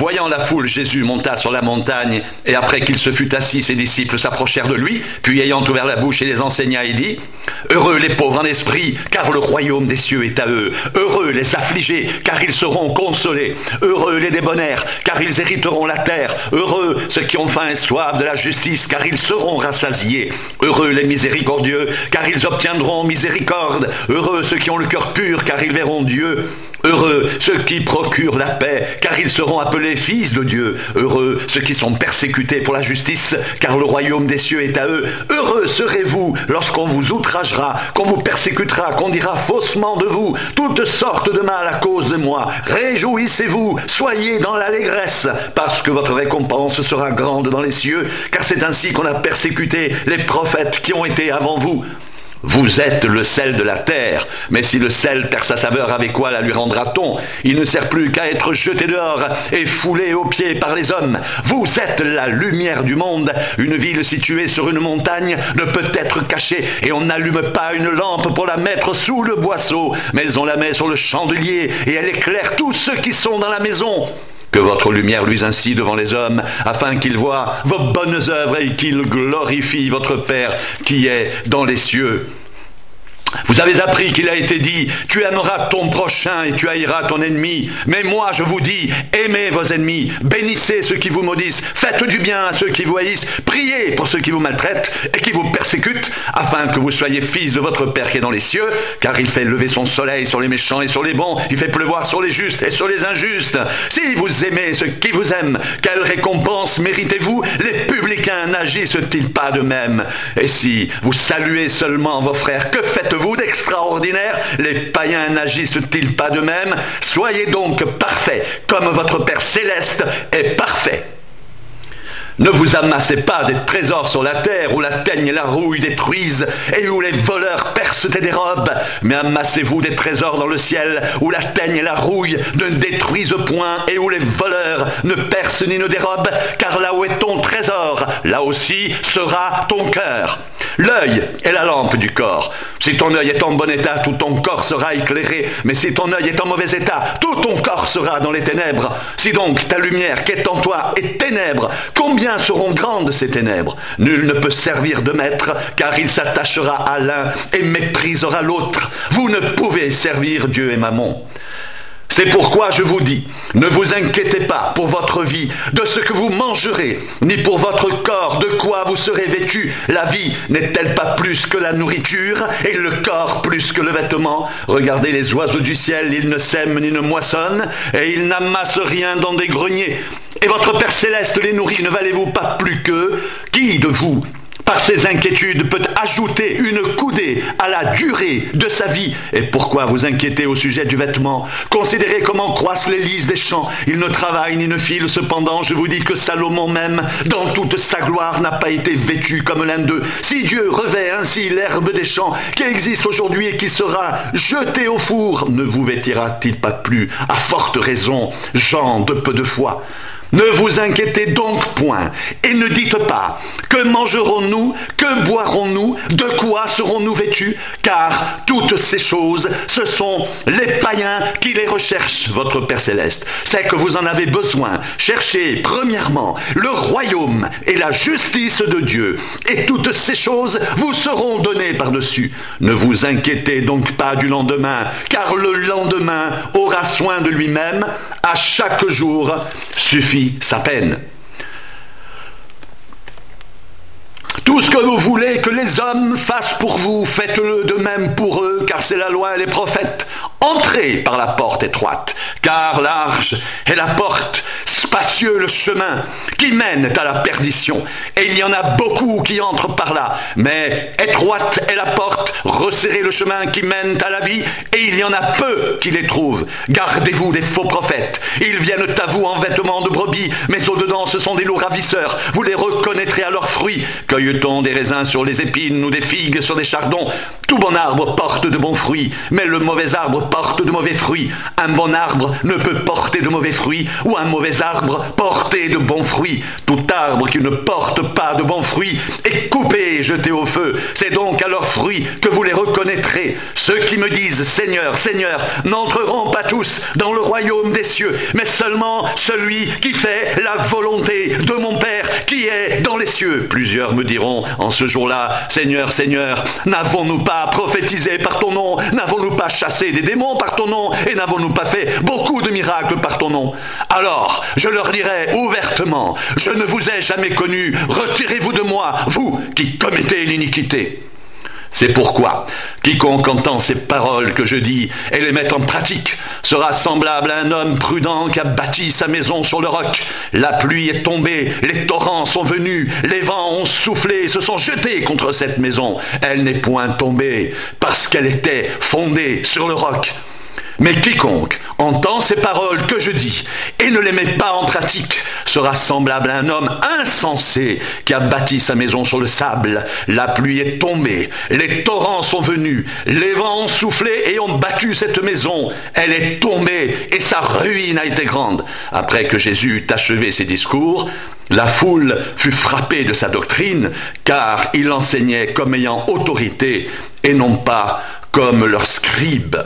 voyant la foule, Jésus monta sur la montagne, et après qu'il se fut assis, ses disciples s'approchèrent de lui, puis ayant ouvert la bouche, il les enseigna et dit: Heureux les pauvres en esprit, car le royaume des cieux est à eux. Heureux les affligés, car ils seront consolés. Heureux les débonnaires, car ils hériteront la terre. Heureux ceux qui ont faim et soif de la justice, car ils seront rassasiés. Heureux les miséricordieux, car ils obtiendront miséricorde. Heureux ceux qui ont le cœur pur, car ils verront Dieu. Heureux ceux qui procurent la paix, car ils seront appelés fils de Dieu. Heureux ceux qui sont persécutés pour la justice, car le royaume des cieux est à eux. Heureux serez-vous lorsqu'on vous outragera, qu'on vous persécutera, qu'on dira faussement de vous toutes sortes de mal à cause de moi. Réjouissez-vous, soyez dans l'allégresse, parce que votre récompense sera grande dans les cieux, car c'est ainsi qu'on a persécuté les prophètes qui ont été avant vous. Vous êtes le sel de la terre, mais si le sel perd sa saveur, avec quoi la lui rendra-t-on? Il ne sert plus qu'à être jeté dehors et foulé aux pieds par les hommes. Vous êtes la lumière du monde. Une ville située sur une montagne ne peut être cachée, et on n'allume pas une lampe pour la mettre sous le boisseau, mais on la met sur le chandelier, et elle éclaire tous ceux qui sont dans la maison. Que votre lumière luise ainsi devant les hommes, afin qu'ils voient vos bonnes œuvres et qu'ils glorifient votre Père qui est dans les cieux. Vous avez appris qu'il a été dit: tu aimeras ton prochain et tu haïras ton ennemi. Mais moi je vous dis, aimez vos ennemis, bénissez ceux qui vous maudissent, faites du bien à ceux qui vous haïssent, priez pour ceux qui vous maltraitent et qui vous persécutent, afin que vous soyez fils de votre Père qui est dans les cieux, car il fait lever son soleil sur les méchants et sur les bons, il fait pleuvoir sur les justes et sur les injustes. Si vous aimez ceux qui vous aiment, quelle récompense méritez-vous? Les publicains n'agissent-ils pas de même? Et si vous saluez seulement vos frères, que faites-vous d'extraordinaire? Les païens n'agissent-ils pas de même? Soyez donc parfaits, comme votre Père céleste est parfait. Ne vous amassez pas des trésors sur la terre, où la teigne et la rouille détruisent, et où les voleurs percent et dérobent, mais amassez-vous des trésors dans le ciel, où la teigne et la rouille ne détruisent point, et où les voleurs ne percent ni ne dérobent, car là où est ton trésor, là aussi sera ton cœur. L'œil est la lampe du corps. Si ton œil est en bon état, tout ton corps sera éclairé, mais si ton œil est en mauvais état, tout ton corps sera dans les ténèbres. Si donc ta lumière qui est en toi est ténèbres, combien seront grandes ces ténèbres? Nul ne peut servir de maître, car il s'attachera à l'un et méprisera l'autre. Vous ne pouvez servir Dieu et Mammon. C'est pourquoi je vous dis, ne vous inquiétez pas pour votre vie, de ce que vous mangerez, ni pour votre corps, de quoi vous serez vêtus. La vie n'est-elle pas plus que la nourriture, et le corps plus que le vêtement? Regardez les oiseaux du ciel, ils ne sèment ni ne moissonnent, et ils n'amassent rien dans des greniers. Et votre Père céleste les nourrit, ne valez-vous pas plus qu'eux? Qui de vous, par ses inquiétudes, peut ajouter une coudée à la durée de sa vie? Et pourquoi vous inquiétez au sujet du vêtement? Considérez comment croissent les lys des champs. Ils ne travaillent ni ne filent. Cependant, je vous dis que Salomon même, dans toute sa gloire, n'a pas été vêtu comme l'un d'eux. Si Dieu revêt ainsi l'herbe des champs, qui existe aujourd'hui et qui sera jetée au four, ne vous vêtira-t-il pas plus? À forte raison, gens de peu de foi. Ne vous inquiétez donc point, et ne dites pas: que mangerons-nous, que boirons-nous, de quoi serons-nous vêtus? Car toutes ces choses, ce sont les païens qui les recherchent. Votre Père céleste sait que vous en avez besoin. Cherchez premièrement le royaume et la justice de Dieu, et toutes ces choses vous seront données par-dessus. Ne vous inquiétez donc pas du lendemain, car le lendemain aura soin de lui-même. À chaque jour suffit sa peine. Tout ce que vous voulez que les hommes fassent pour vous, faites-le de même pour eux, car c'est la loi et les prophètes. Entrez par la porte étroite, car large est la porte, spacieux le chemin qui mène à la perdition, et il y en a beaucoup qui entrent par là. Mais étroite est la porte, resserrez le chemin qui mène à la vie, et il y en a peu qui les trouvent. Gardez-vous des faux prophètes. Ils viennent à vous en vêtements de brebis, mais au-dedans ce sont des loups ravisseurs. Vous les reconnaîtrez à leurs fruits. Cueille-t-on des raisins sur les épines ou des figues sur des chardons? Tout bon arbre porte de bons fruits, mais le mauvais arbre porte de mauvais fruits. Un bon arbre arbre ne peut porter de mauvais fruits, ou un mauvais arbre porter de bons fruits. Tout arbre qui ne porte pas de bons fruits est coupé et jeté au feu. C'est donc à leurs fruits que vous les reconnaîtrez. Ceux qui me disent Seigneur, Seigneur, n'entreront pas tous dans le royaume des cieux, mais seulement celui qui fait la volonté de mon Père qui est dans les cieux. Plusieurs me diront en ce jour-là, Seigneur, Seigneur, n'avons-nous pas prophétisé par ton nom? N'avons-nous pas chassé des démons par ton nom? Et n'avons-nous pas fait beaucoup de miracles par ton nom? Alors, je leur dirai ouvertement, je ne vous ai jamais connu, retirez-vous de moi, vous qui commettez l'iniquité. C'est pourquoi quiconque entend ces paroles que je dis et les met en pratique sera semblable à un homme prudent qui a bâti sa maison sur le roc. La pluie est tombée, les torrents sont venus, les vents ont soufflé et se sont jetés contre cette maison. Elle n'est point tombée parce qu'elle était fondée sur le roc. Mais quiconque entend ces paroles que je dis et ne les met pas en pratique sera semblable à un homme insensé qui a bâti sa maison sur le sable. La pluie est tombée, les torrents sont venus, les vents ont soufflé et ont battu cette maison. Elle est tombée et sa ruine a été grande. Après que Jésus eut achevé ses discours, la foule fut frappée de sa doctrine, car il enseignait comme ayant autorité et non pas comme leurs scribes.